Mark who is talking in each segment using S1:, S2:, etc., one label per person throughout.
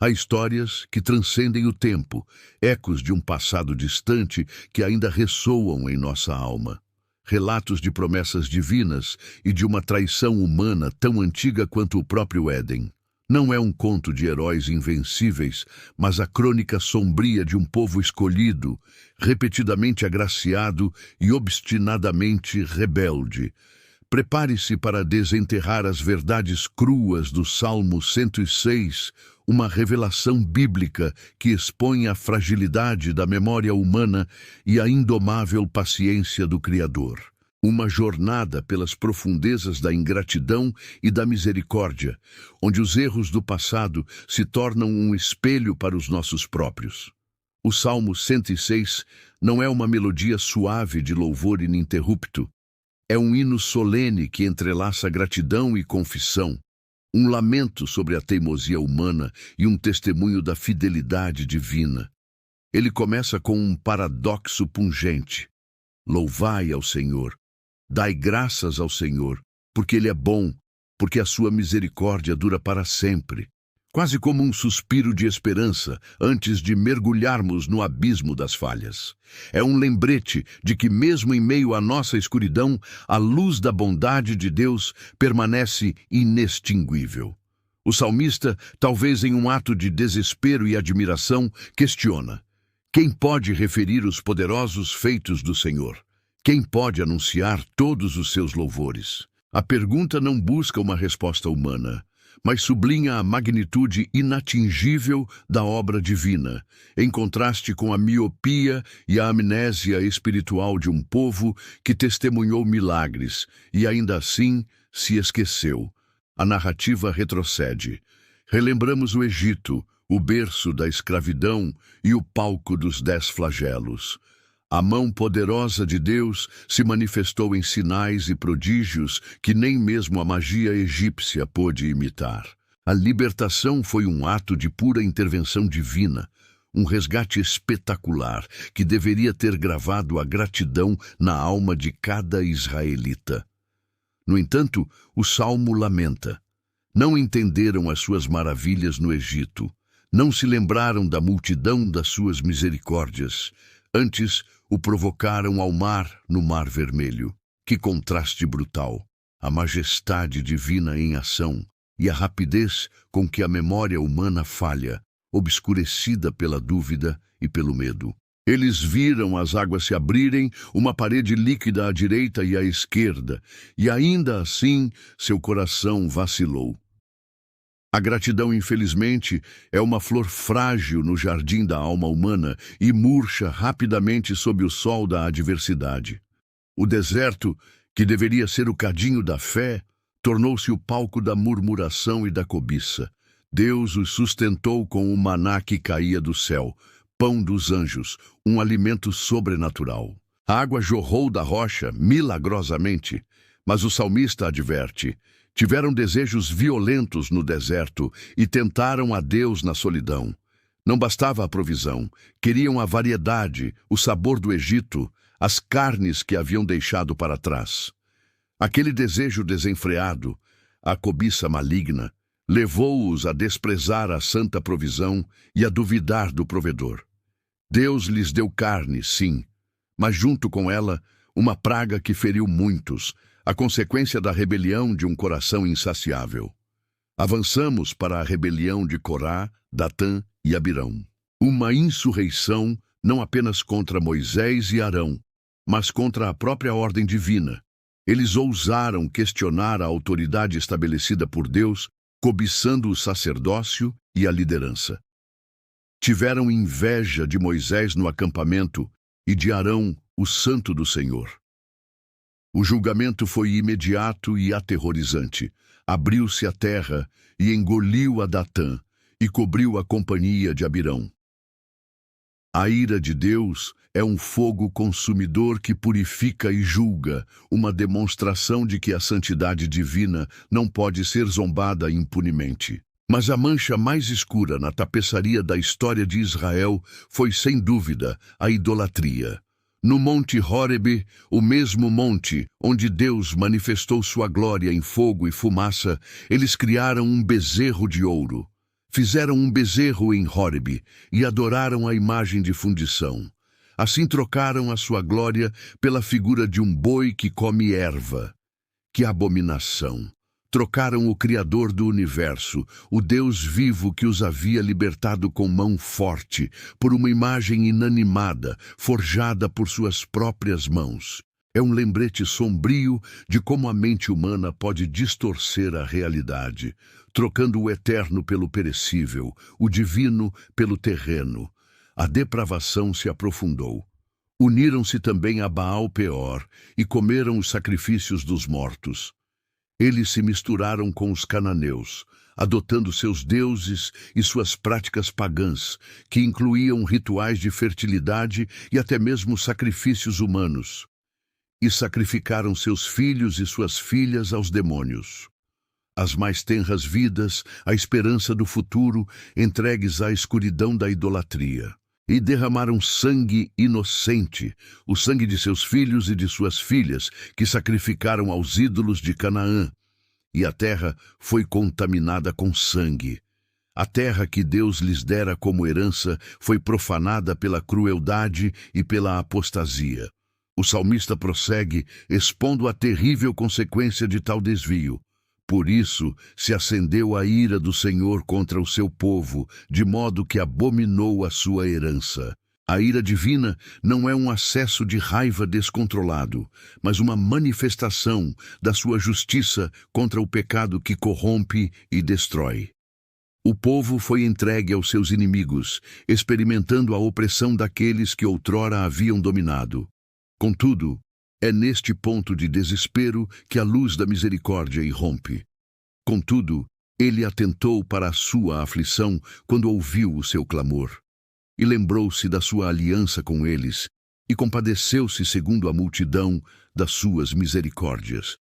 S1: Há histórias que transcendem o tempo, ecos de um passado distante que ainda ressoam em nossa alma. Relatos de promessas divinas e de uma traição humana tão antiga quanto o próprio Éden. Não é um conto de heróis invencíveis, mas a crônica sombria de um povo escolhido, repetidamente agraciado e obstinadamente rebelde. Prepare-se para desenterrar as verdades cruas do Salmo 106, uma revelação bíblica que expõe a fragilidade da memória humana e a indomável paciência do Criador. Uma jornada pelas profundezas da ingratidão e da misericórdia, onde os erros do passado se tornam um espelho para os nossos próprios. O Salmo 106 não é uma melodia suave de louvor ininterrupto. É um hino solene que entrelaça gratidão e confissão, um lamento sobre a teimosia humana e um testemunho da fidelidade divina. Ele começa com um paradoxo pungente. Louvai ao Senhor, dai graças ao Senhor, porque Ele é bom, porque a sua misericórdia dura para sempre. Quase como um suspiro de esperança antes de mergulharmos no abismo das falhas. É um lembrete de que mesmo em meio à nossa escuridão, a luz da bondade de Deus permanece inextinguível. O salmista, talvez em um ato de desespero e admiração, questiona: quem pode referir os poderosos feitos do Senhor? Quem pode anunciar todos os seus louvores? A pergunta não busca uma resposta humana, mas sublinha a magnitude inatingível da obra divina, em contraste com a miopia e a amnésia espiritual de um povo que testemunhou milagres e ainda assim se esqueceu. A narrativa retrocede. Relembramos o Egito, o berço da escravidão e o palco dos 10 flagelos. A mão poderosa de Deus se manifestou em sinais e prodígios que nem mesmo a magia egípcia pôde imitar. A libertação foi um ato de pura intervenção divina, um resgate espetacular que deveria ter gravado a gratidão na alma de cada israelita. No entanto, o Salmo lamenta. Não entenderam as suas maravilhas no Egito, não se lembraram da multidão das suas misericórdias. Antes, o provocaram ao mar no Mar Vermelho. Que contraste brutal! A majestade divina em ação e a rapidez com que a memória humana falha, obscurecida pela dúvida e pelo medo. Eles viram as águas se abrirem, uma parede líquida à direita e à esquerda, e ainda assim seu coração vacilou. A gratidão, infelizmente, é uma flor frágil no jardim da alma humana e murcha rapidamente sob o sol da adversidade. O deserto, que deveria ser o cadinho da fé, tornou-se o palco da murmuração e da cobiça. Deus os sustentou com o maná que caía do céu, pão dos anjos, um alimento sobrenatural. A água jorrou da rocha milagrosamente, mas o salmista adverte: tiveram desejos violentos no deserto e tentaram a Deus na solidão. Não bastava a provisão, queriam a variedade, o sabor do Egito, as carnes que haviam deixado para trás. Aquele desejo desenfreado, a cobiça maligna, levou-os a desprezar a santa provisão e a duvidar do provedor. Deus lhes deu carne, sim, mas junto com ela, uma praga que feriu muitos, a consequência da rebelião de um coração insaciável. Avançamos para a rebelião de Corá, Datã e Abirão. Uma insurreição não apenas contra Moisés e Arão, mas contra a própria ordem divina. Eles ousaram questionar a autoridade estabelecida por Deus, cobiçando o sacerdócio e a liderança. Tiveram inveja de Moisés no acampamento e de Arão, o santo do Senhor. O julgamento foi imediato e aterrorizante. Abriu-se a terra e engoliu a Datã e cobriu a companhia de Abirão. A ira de Deus é um fogo consumidor que purifica e julga, uma demonstração de que a santidade divina não pode ser zombada impunemente. Mas a mancha mais escura na tapeçaria da história de Israel foi, sem dúvida, a idolatria. No Monte Horebe, o mesmo monte onde Deus manifestou sua glória em fogo e fumaça, eles criaram um bezerro de ouro. Fizeram um bezerro em Horebe e adoraram a imagem de fundição. Assim trocaram a sua glória pela figura de um boi que come erva. Que abominação! Trocaram o Criador do universo, o Deus vivo que os havia libertado com mão forte, por uma imagem inanimada, forjada por suas próprias mãos. É um lembrete sombrio de como a mente humana pode distorcer a realidade, trocando o eterno pelo perecível, o divino pelo terreno. A depravação se aprofundou. Uniram-se também a Baal-Peor e comeram os sacrifícios dos mortos. Eles se misturaram com os cananeus, adotando seus deuses e suas práticas pagãs, que incluíam rituais de fertilidade e até mesmo sacrifícios humanos. E sacrificaram seus filhos e suas filhas aos demônios. As mais tenras vidas, a esperança do futuro, entregues à escuridão da idolatria. E derramaram sangue inocente, o sangue de seus filhos e de suas filhas, que sacrificaram aos ídolos de Canaã. E a terra foi contaminada com sangue. A terra que Deus lhes dera como herança foi profanada pela crueldade e pela apostasia. O salmista prossegue, expondo a terrível consequência de tal desvio. Por isso se acendeu a ira do Senhor contra o seu povo, de modo que abominou a sua herança. A ira divina não é um acesso de raiva descontrolado, mas uma manifestação da sua justiça contra o pecado que corrompe e destrói. O povo foi entregue aos seus inimigos, experimentando a opressão daqueles que outrora haviam dominado. Contudo, é neste ponto de desespero que a luz da misericórdia irrompe. Contudo, ele atentou para a sua aflição quando ouviu o seu clamor. E lembrou-se da sua aliança com eles, e compadeceu-se segundo a multidão das suas misericórdias.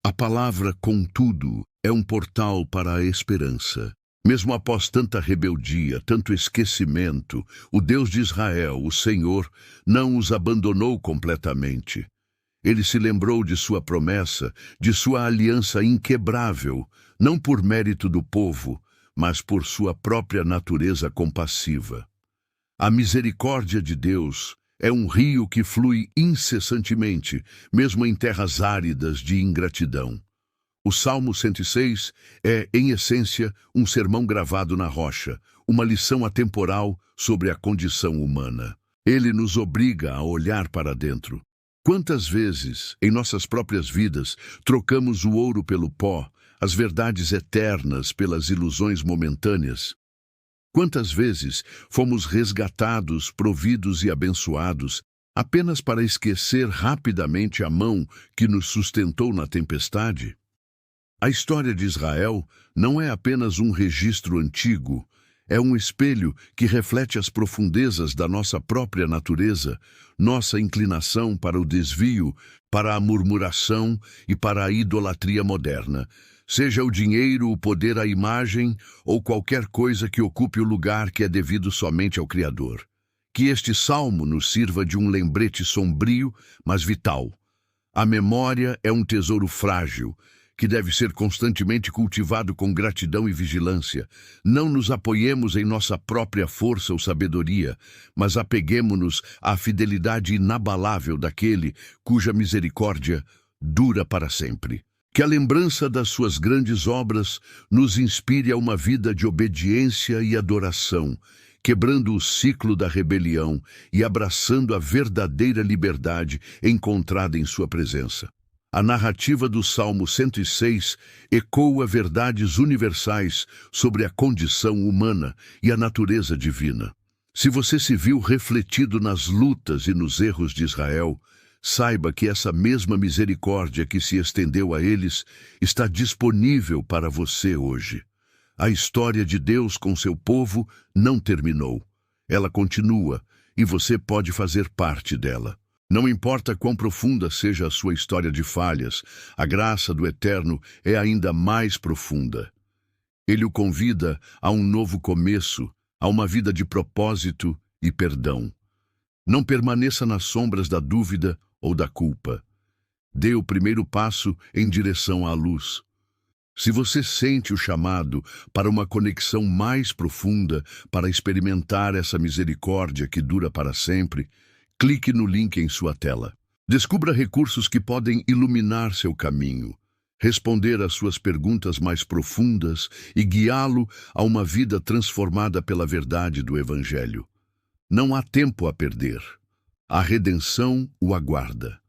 S1: A palavra, contudo, é um portal para a esperança. Mesmo após tanta rebeldia, tanto esquecimento, o Deus de Israel, o Senhor, não os abandonou completamente. Ele se lembrou de sua promessa, de sua aliança inquebrável, não por mérito do povo, mas por sua própria natureza compassiva. A misericórdia de Deus é um rio que flui incessantemente, mesmo em terras áridas de ingratidão. O Salmo 106 é, em essência, um sermão gravado na rocha, uma lição atemporal sobre a condição humana. Ele nos obriga a olhar para dentro. Quantas vezes, em nossas próprias vidas, trocamos o ouro pelo pó, as verdades eternas pelas ilusões momentâneas? Quantas vezes fomos resgatados, providos e abençoados, apenas para esquecer rapidamente a mão que nos sustentou na tempestade? A história de Israel não é apenas um registro antigo, é um espelho que reflete as profundezas da nossa própria natureza, nossa inclinação para o desvio, para a murmuração e para a idolatria moderna, seja o dinheiro, o poder, a imagem ou qualquer coisa que ocupe o lugar que é devido somente ao Criador. Que este salmo nos sirva de um lembrete sombrio, mas vital. A memória é um tesouro frágil, que deve ser constantemente cultivado com gratidão e vigilância. Não nos apoiemos em nossa própria força ou sabedoria, mas apeguemo-nos à fidelidade inabalável daquele cuja misericórdia dura para sempre. Que a lembrança das suas grandes obras nos inspire a uma vida de obediência e adoração, quebrando o ciclo da rebelião e abraçando a verdadeira liberdade encontrada em sua presença. A narrativa do Salmo 106 ecoa verdades universais sobre a condição humana e a natureza divina. Se você se viu refletido nas lutas e nos erros de Israel, saiba que essa mesma misericórdia que se estendeu a eles está disponível para você hoje. A história de Deus com seu povo não terminou. Ela continua e você pode fazer parte dela. Não importa quão profunda seja a sua história de falhas, a graça do Eterno é ainda mais profunda. Ele o convida a um novo começo, a uma vida de propósito e perdão. Não permaneça nas sombras da dúvida ou da culpa. Dê o primeiro passo em direção à luz. Se você sente o chamado para uma conexão mais profunda, para experimentar essa misericórdia que dura para sempre, clique no link em sua tela. Descubra recursos que podem iluminar seu caminho, responder às suas perguntas mais profundas e guiá-lo a uma vida transformada pela verdade do Evangelho. Não há tempo a perder. A redenção o aguarda.